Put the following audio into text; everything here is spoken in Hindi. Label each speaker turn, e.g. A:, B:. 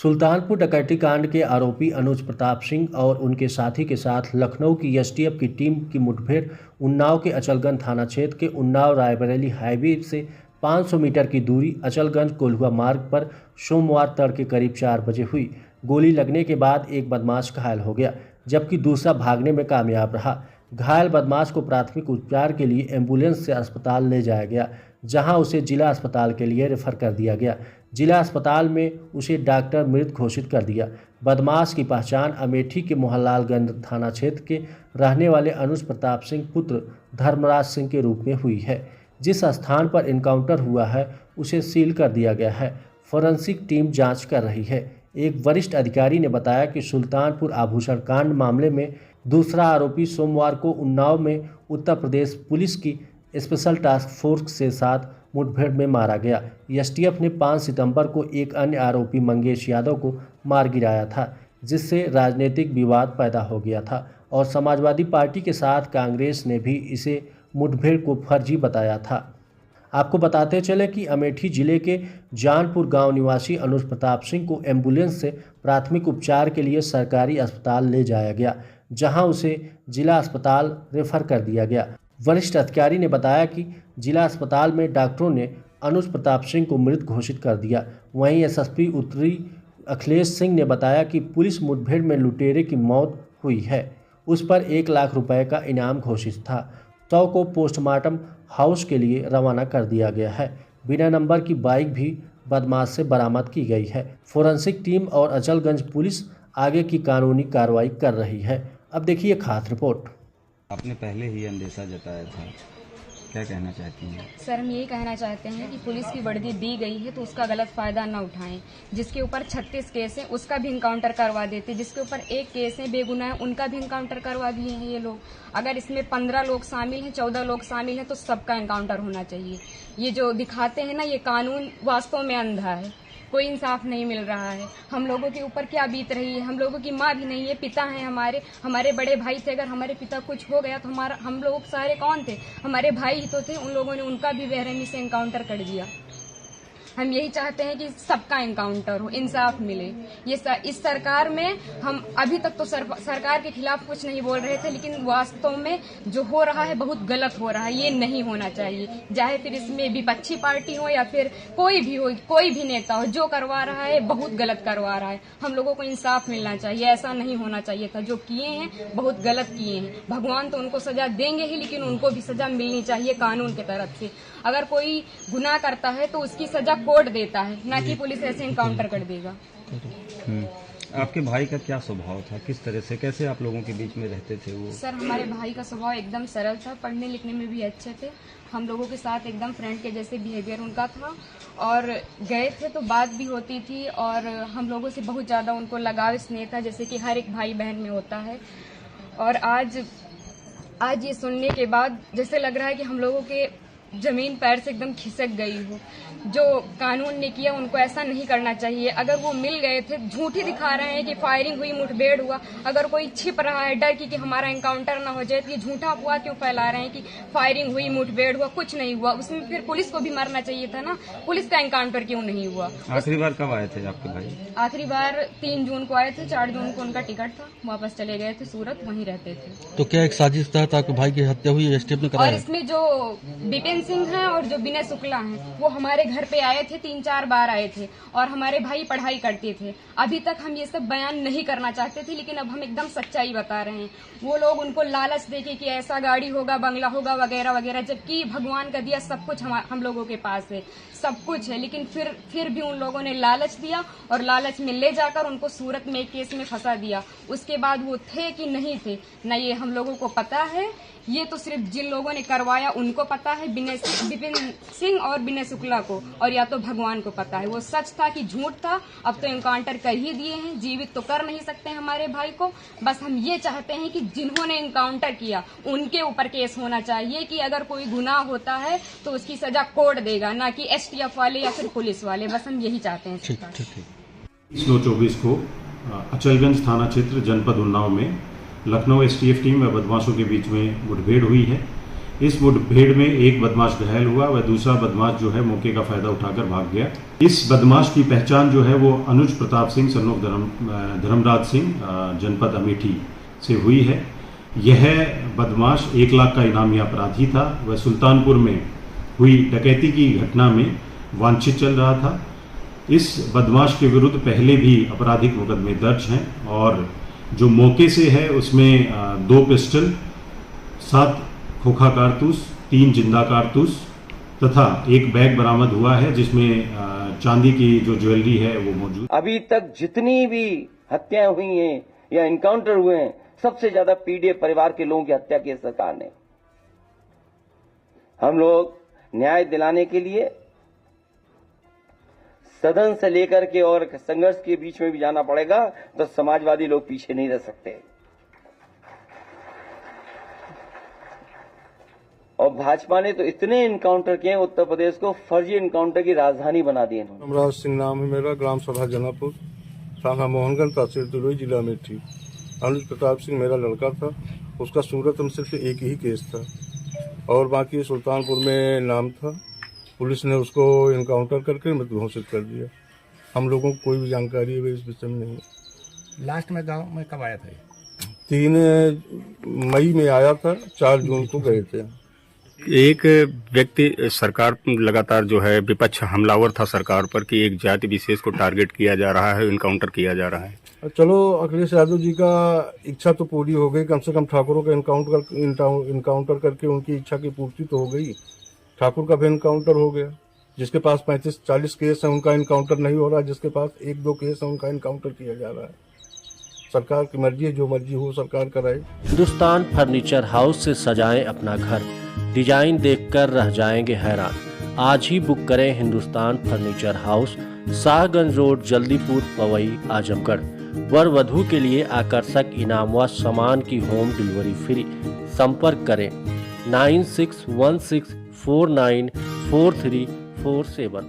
A: सुल्तानपुर डकैती कांड के आरोपी अनुज प्रताप सिंह और उनके साथी के साथ लखनऊ की एसटीएफ की टीम की मुठभेड़ उन्नाव के अचलगंज थाना क्षेत्र के उन्नाव रायबरेली हाईवे से 500 मीटर की दूरी अचलगंज कोल्हुआ मार्ग पर सोमवार तड़के करीब 4 बजे हुई। गोली लगने के बाद एक बदमाश घायल हो गया, जबकि दूसरा भागने में कामयाब रहा। घायल बदमाश को प्राथमिक उपचार के लिए एम्बुलेंस से अस्पताल ले जाया गया, जहां उसे जिला अस्पताल के लिए रेफर कर दिया गया। जिला अस्पताल में उसे डॉक्टर मृत घोषित कर दिया। बदमाश की पहचान अमेठी के मोहनलालगंज थाना क्षेत्र के रहने वाले अनुज प्रताप सिंह पुत्र धर्मराज सिंह के रूप में हुई है। जिस स्थान पर इनकाउंटर हुआ है उसे सील कर दिया गया है। फोरेंसिक टीम जांच कर रही है। एक वरिष्ठ अधिकारी ने बताया कि सुल्तानपुर आभूषण कांड मामले में दूसरा आरोपी सोमवार को उन्नाव में उत्तर प्रदेश पुलिस की स्पेशल टास्क फोर्स के साथ मुठभेड़ में मारा गया। एसटीएफ ने 5 सितंबर को एक अन्य आरोपी मंगेश यादव को मार गिराया था, जिससे राजनीतिक विवाद पैदा हो गया था और समाजवादी पार्टी के साथ कांग्रेस ने भी इसे मुठभेड़ को फर्जी बताया था। आपको बताते चले कि अमेठी जिले के जानपुर गांव निवासी अनुज प्रताप सिंह को एम्बुलेंस से प्राथमिक उपचार के लिए सरकारी अस्पताल ले जाया गया, जहां उसे जिला अस्पताल रेफर कर दिया गया। वरिष्ठ अधिकारी ने बताया कि जिला अस्पताल में डॉक्टरों ने अनुज प्रताप सिंह को मृत घोषित कर दिया। वहीं एसएसपी उत्तरी अखिलेश सिंह ने बताया कि पुलिस मुठभेड़ में लुटेरे की मौत हुई है, उस पर 1 लाख रुपए का इनाम घोषित था। 100 को पोस्टमार्टम हाउस के लिए रवाना कर दिया गया है। बिना नंबर की बाइक भी बदमाश से बरामद की गई है। फोरेंसिक टीम और अचलगंज पुलिस आगे की कानूनी कार्रवाई कर रही है। अब देखिए खास रिपोर्ट।
B: आपने पहले ही अंदेशा जताया था, क्या कहना चाहती हैं?
C: सर, हम यही कहना चाहते हैं कि पुलिस की वर्दी दी गई है तो उसका गलत फायदा न उठाएं। जिसके ऊपर 36 केस है उसका भी इनकाउंटर करवा देते, जिसके ऊपर 1 केस है बेगुनाह उनका भी इनकाउंटर करवा दिए हैं ये लोग। अगर इसमें 15 लोग शामिल हैं, 14 लोग शामिल हैं तो सबका इनकाउंटर होना चाहिए। ये जो दिखाते हैं ना, ये कानून वास्तव में अंधा है, कोई इंसाफ नहीं मिल रहा है। हम लोगों के ऊपर क्या बीत रही है, हम लोगों की माँ भी नहीं है, पिता हैं हमारे बड़े भाई थे। अगर हमारे पिता कुछ हो गया तो हम लोग सारे कौन थे? हमारे भाई ही तो थे। उन लोगों ने उनका भी बेरहमी से इनकाउंटर कर दिया। हम यही चाहते हैं कि सबका इनकाउंटर हो, इंसाफ मिले। इस सरकार में हम अभी तक तो सरकार के खिलाफ कुछ नहीं बोल रहे थे, लेकिन वास्तव में जो हो रहा है बहुत गलत हो रहा है। ये नहीं होना चाहिए, चाहे फिर इसमें विपक्षी पार्टी हो या फिर कोई भी हो, कोई भी नेता हो, जो करवा रहा है बहुत गलत करवा रहा है। हम लोगों को इंसाफ मिलना चाहिए, ऐसा नहीं होना चाहिए था। जो किए हैं बहुत गलत किए हैं। भगवान तो उनको सजा देंगे ही, लेकिन उनको भी सजा मिलनी चाहिए कानून की तरफ से। अगर कोई गुनाह करता है तो उसकी सजा कोर्ट देता है, ना कि पुलिस ऐसे इनकाउंटर कर देगा।
B: आपके भाई का क्या स्वभाव था, किस तरह से, कैसे आप लोगों के बीच में रहते थे वो?
C: सर, हमारे भाई का स्वभाव एकदम सरल था, पढ़ने लिखने में भी अच्छे थे। हम लोगों के साथ एकदम फ्रेंड के जैसे बिहेवियर उनका था, और गए थे तो बात भी होती थी, और हम लोगों से बहुत ज़्यादा उनको लगाव स्नेह था, जैसे कि हर एक भाई बहन में होता है। और आज ये सुनने के बाद जैसे लग रहा है कि हम लोगों के जमीन पैर से एकदम खिसक गई हो। जो कानून ने किया उनको ऐसा नहीं करना चाहिए। अगर वो मिल गए थे, झूठ ही दिखा रहे हैं कि फायरिंग हुई, मुठभेड़ हुआ। अगर कोई छिप रहा है डर की कि हमारा एनकाउंटर ना हो जाए, तो ये झूठा अफवाह क्यों फैला रहे हैं कि फायरिंग हुई, मुठभेड़ हुआ? कुछ नहीं हुआ। उसमें फिर पुलिस को भी मरना चाहिए था ना, पुलिस का एनकाउंटर क्यों नहीं हुआ?
B: आखिरी बार कब आए थे आपके भाई?
C: आखिरी बार 3 जून को आए थे, 4 जून को उनका टिकट था, वापस चले गए थे सूरत, वहीं रहते थे।
D: तो क्या एक साजिश तहत आपके भाई की हत्या हुई, एसटीएफ ने कराया?
C: और इसमें जो विपिन सिंह है और जो विनय शुक्ला हैं, वो हमारे घर पे आए थे, 3-4 बार आए थे, और हमारे भाई पढ़ाई करते थे। अभी तक हम ये सब बयान नहीं करना चाहते थे, लेकिन अब हम एकदम सच्चाई बता रहे हैं। वो लोग उनको लालच देके कि ऐसा गाड़ी होगा, बंगला होगा, वगैरह वगैरह, जबकि भगवान का दिया सब कुछ हम लोगों के पास है, सब कुछ है। लेकिन फिर भी उन लोगों ने लालच दिया, और लालच में ले जाकर उनको सूरत में एक केस में फंसा दिया। उसके बाद वो थे कि नहीं थे न ये हम लोगों को पता है। ये तो सिर्फ जिन लोगों ने करवाया उनको पता है, विपिन सिंह और विनय शुक्ला को, और या तो भगवान को पता है वो सच था कि झूठ था। अब तो इनकाउंटर कर ही दिए हैं, जीवित तो कर नहीं सकते हमारे भाई को। बस हम ये चाहते हैं कि जिन्होंने इनकाउंटर किया उनके ऊपर केस होना चाहिए, कि अगर कोई गुनाह होता है तो उसकी सजा कोर्ट देगा, ना कि एसटीएफ वाले या फिर पुलिस वाले। बस हम यही चाहते हैं।
E: 24 को अचलगंज थाना क्षेत्र जनपद उन्नाव में लखनऊ एसटीएफ टीम व बदमाशों के बीच में मुठभेड़ हुई है। इस मुठभेड़ में एक बदमाश घायल हुआ, वह दूसरा बदमाश जो है मौके का फायदा उठाकर भाग गया। इस बदमाश की पहचान जो है वो अनुज प्रताप सिंह सन ऑफ धर्मराज सिंह जनपद अमेठी से हुई है। यह बदमाश 1 लाख का इनामी अपराधी था। वह सुल्तानपुर में हुई डकैती की घटना में वांछित चल रहा था। इस बदमाश के विरुद्ध पहले भी आपराधिक मुकदमे दर्ज हैं और जो मौके से है उसमें 2 पिस्टल, 7 खोखा कारतूस, 3 जिंदा कारतूस तथा एक बैग बरामद हुआ है जिसमें चांदी की जो ज्वेलरी है वो मौजूद।
F: अभी तक जितनी भी हत्याएं हुई हैं या इनकाउंटर हुए हैं, सबसे ज्यादा पीड़ित परिवार के लोगों की हत्या की सरकार ने। हम लोग न्याय दिलाने के लिए सदन से लेकर के और संघर्ष के बीच में भी जाना पड़ेगा, तो समाजवादी लोग पीछे नहीं रह सकते। और भाजपा ने तो इतने इनकाउंटर किए, उत्तर प्रदेश को फर्जी इनकाउंटर की राजधानी बना दी इन्होंने।
G: धर्मराज सिंह नाम है मेरा, ग्राम सभा जनापुर, थाना मोहनगंज, तहसील तुरई, जिला अमेठी। अनुज प्रताप सिंह मेरा लड़का था। उसका सूरत में सिर्फ एक ही केस था और बाकी सुल्तानपुर में नाम था। पुलिस ने उसको इनकाउंटर करके मृत घोषित कर दिया। हम लोगों को कोई भी जानकारी है इस विषय में नहीं।
H: लास्ट में गांव में कब आया था?
G: 3 मई में आया था, 4 जून को गए थे।
I: एक व्यक्ति सरकार लगातार जो है विपक्ष हमलावर था सरकार पर कि एक जाति विशेष को टारगेट किया जा रहा है, इनकाउंटर किया जा रहा है।
G: चलो अखिलेश यादव जी का इच्छा तो पूरी हो गई, कम से कम ठाकुरों का इनकाउंटर करके उनकी इच्छा की पूर्ति तो हो गई। ठाकुर का भी इनकाउंटर हो गया। जिसके पास 35-40 केस है उनका इनकाउंटर नहीं हो रहा, जिसके पास 1-2 केस है उनका इनकाउंटर किया जा रहा है। सरकार की मर्जी है, जो मर्जी हो सरकार कराए।
A: हिंदुस्तान फर्नीचर हाउस से सजाएं अपना घर, डिजाइन देखकर रह जाएंगे हैरान। आज ही बुक करें Hindustan furniture house, Shahganj road, Jaldipur, Pawai, Azamgarh. वर वधू के लिए आकर्षक इनाम व सामान की होम डिलीवरी फ्री। संपर्क करें 9616494347।